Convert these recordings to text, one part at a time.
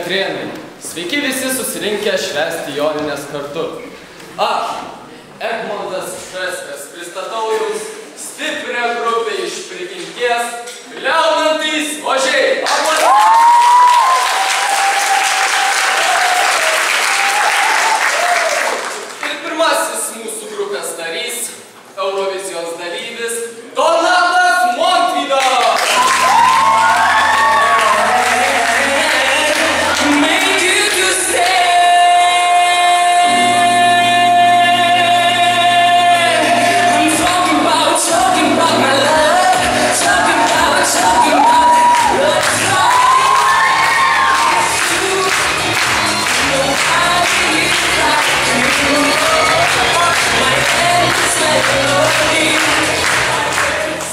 Elektrėnai. Sveiki visi susirinkę švęsti Joninės kartu. Aš, Egmontas Šeskas, pristatau jums stiprią grupę iš prigimties Liaunantys ožiai. Ir pirmasis mūsų grupės narys, Eurovizijos dalyvis Donatas Montvydas.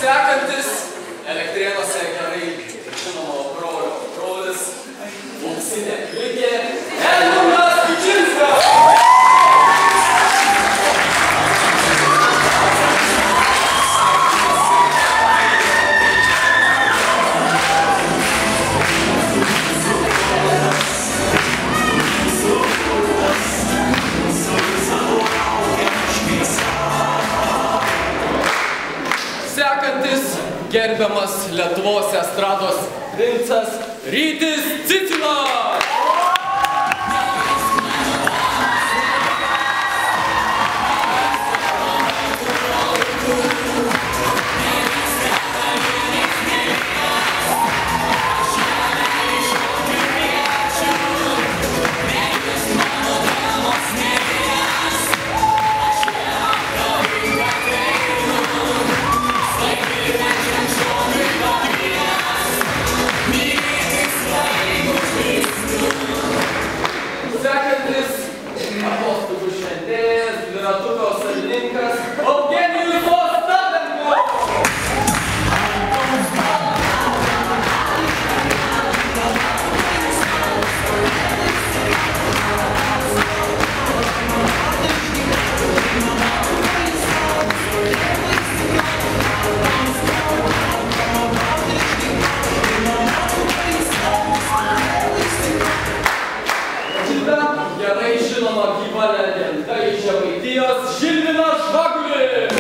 Sekantis Elektrėnuose gerai žinomo brolio brolis, auksinė klikė Edmundas Kučinskas. Sekantis gerbiamas Lietuvos estrados princas Rytis Cicinas. Gerai žinoma gyva legenda iš Žemaitijos Žilvinas Žvagulis.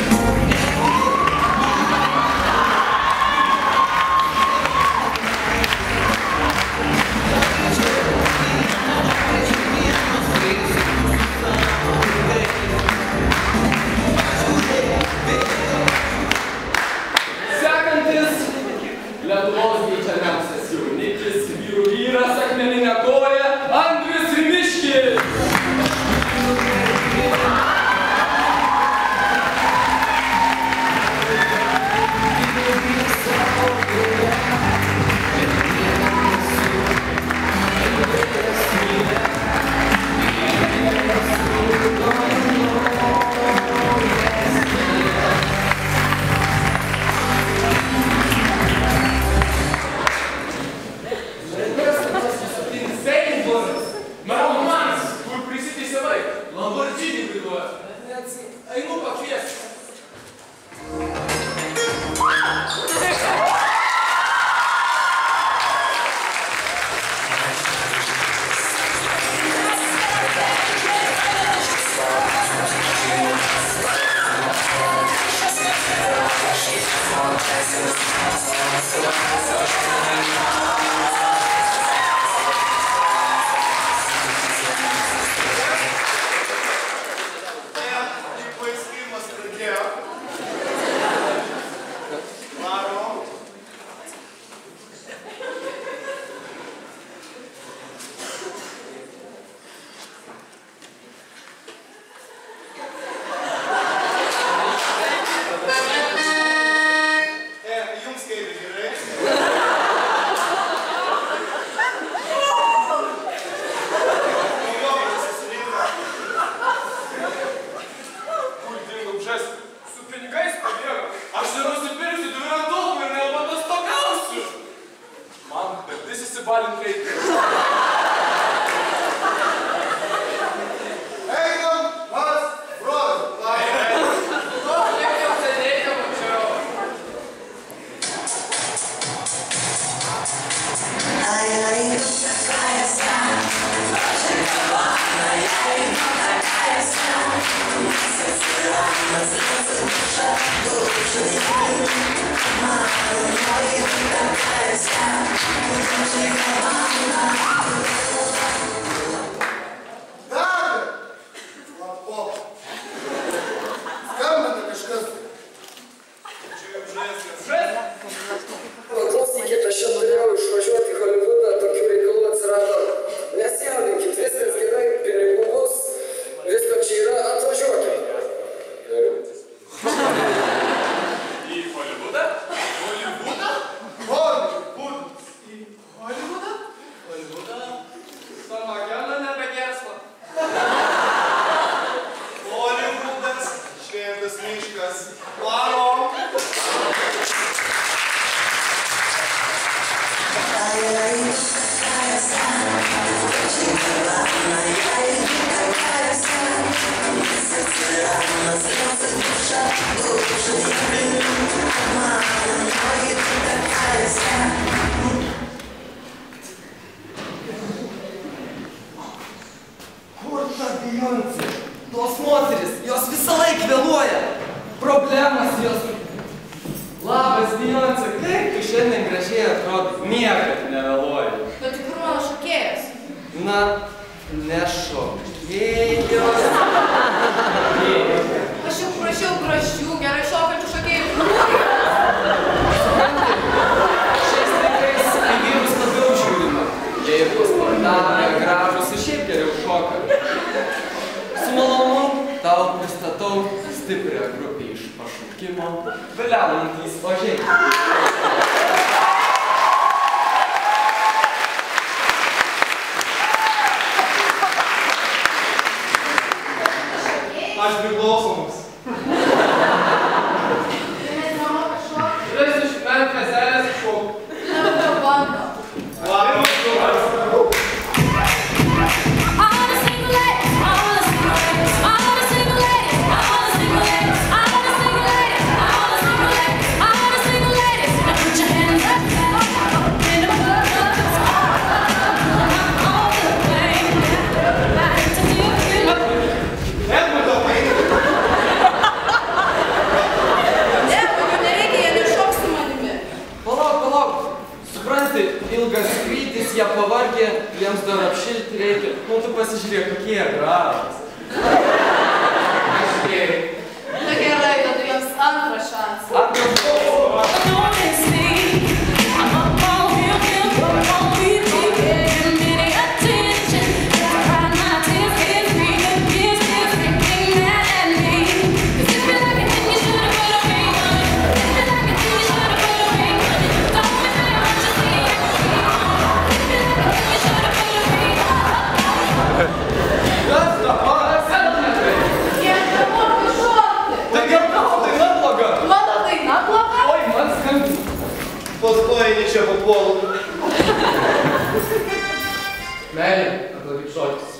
Sekantis Lietuvos geidžiamiausias jaunikis, vyrų vyras, akmeninė koja, Andrius Rimiškis. Einu pakviesti. I Kaip tu šiandien gražiai atrodai? Niekad nevėluoji. Bet tik kur mano šokėjas? Na, ne šokėjos. Aš jau prašiau gražių, gerai šokančių šokėjų. Supranti, šiais laikais į vyrus labiau žiūrima. Jie ir pasportavę, gražus ir šiaip geriau šoka. Su malonumu tau pristatau stiprią grupę iš pašaukimo Viliaujantys ožiai. Aš priklausomas. Tris iš Memphis šok. Labiau bando. Labas. Ilgas skrydis, jie pavargė, jiems dar apšilti reikia. Nu, tu pasižiūrėk, kokie jie gražūs. Na gerai, tada jiems antrą šansą. Pastoji čia papuolu. Meilė, arba kaip šokis.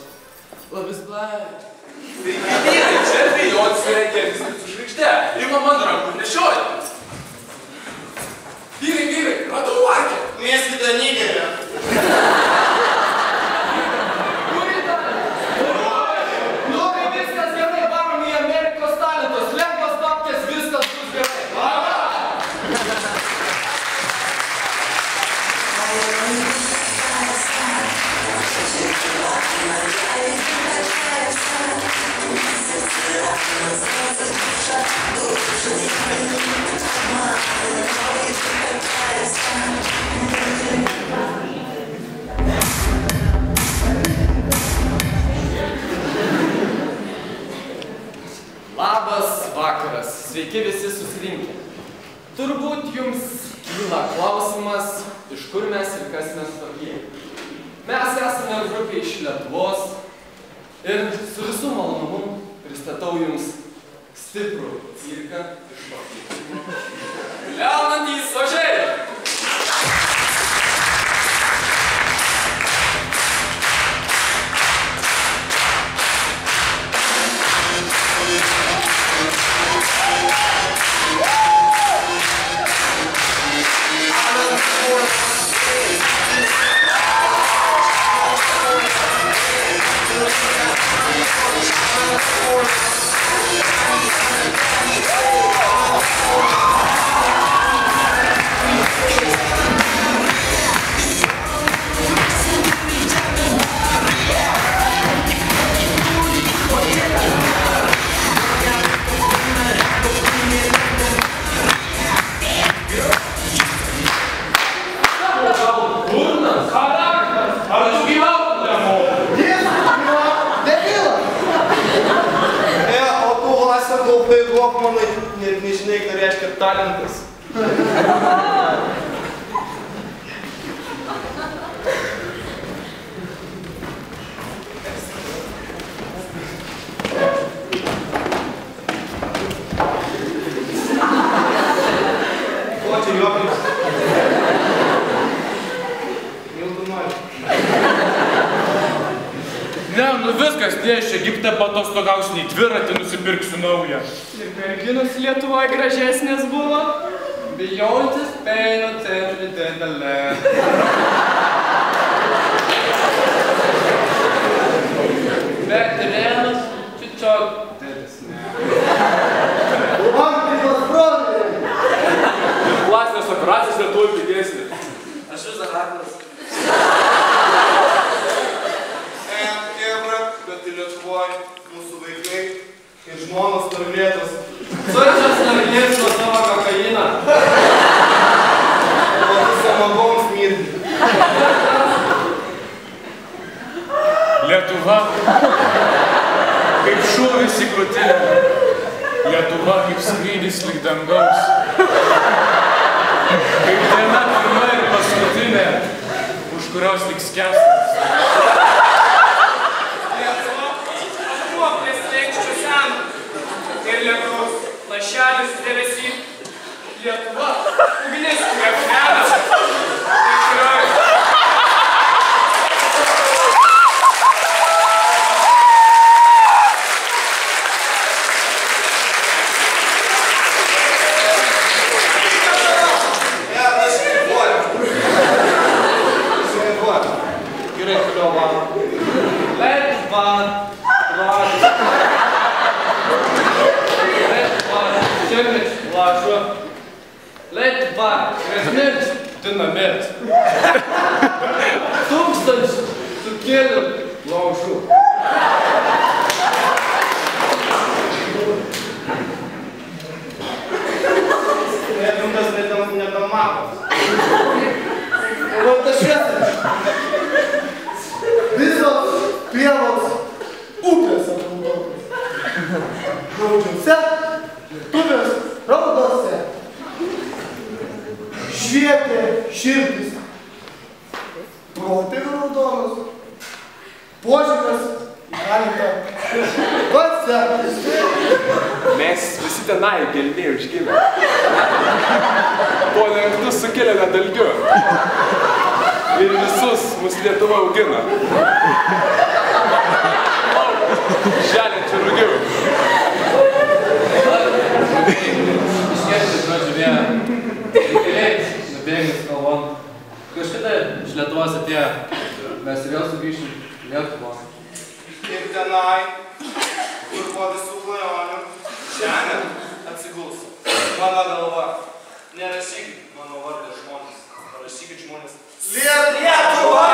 Labis blai. Sveiki, vyrai, čia dvejot sveikėtis su žvaigžde. Ima man rankų nešioti. Vyrai, radau arkę. Mėskite Nigerę. Nu, tai viskas gerai, varom į Amerikos talentus. Lengvas tapkės, viskas bus gerai. Labas vakaras, sveiki visi susirinkę. Turbūt jums kyla klausimas, iš kur mes ir kas mes tokie. Mes esame grupė iš Lietuvos ir su visų malonumu pristatau jums stiprų cirką iš pašaukimo Viliaujantys ožiai. Manai, net nežinai, ką reiškia talentas. Ko čia juoklis? Miltų nori. Ne, nu viskas, ne, iš Egipte patostogausiu, nei dviratį nusipirksiu naują. Ir merginos Lietuvoje gražesnės buvo. Bijontis peino centri didelė. Bet Renas čiučiok didesnė. Man tai tas broliai. Plastinės operacijos Arbatas Lietuvoj pigesnė. Aš vis dar aklas. Kebra, bet ir Lietuvoj mūsų vaikai ir žmonos narlėtos. Sočios narlės nuo savo kokainą. O tu samagoms mirdi. Lietuva kaip šūvis į krūtinę. Lietuva kaip skrydis lik dangaus. Kaip diena pirma ir paskutinė, už kurios liks skęstas. Lietuva akmuo prie slenksčio seno ir lietaus lašelis debesy. Lietuva ugnis, kuria kūrena. Lietuva, Krasnėlis, Dinamit. Tūkstančių sukėlių laužų. Netumtas nedamatas. O tas šviesas. Visos pievos upės apnaudotos. Graudžiuose, lietuvės raudose. Švietė širdis. Protėvių raudonos. Požymės įkalinta. Koncertas. Mes visi tenai gelmė užgimė. Po lenktų sukėlėme dalgiu. Ir visus mus Lietuva augina. Želinčių rugių. Iškertis nuožiūrė. Keliais nubėgęs kalbon. Kažkada iš Lietuvos atėjo. Mes vėl sugrįšim į Lietuvą. Ir tenai, kur po visų klajonių, žemė atsiguls. Mano galva. Nerašykit mano vardą žmonės. Parašykit žmonės. Lietuva!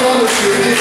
mano širdis,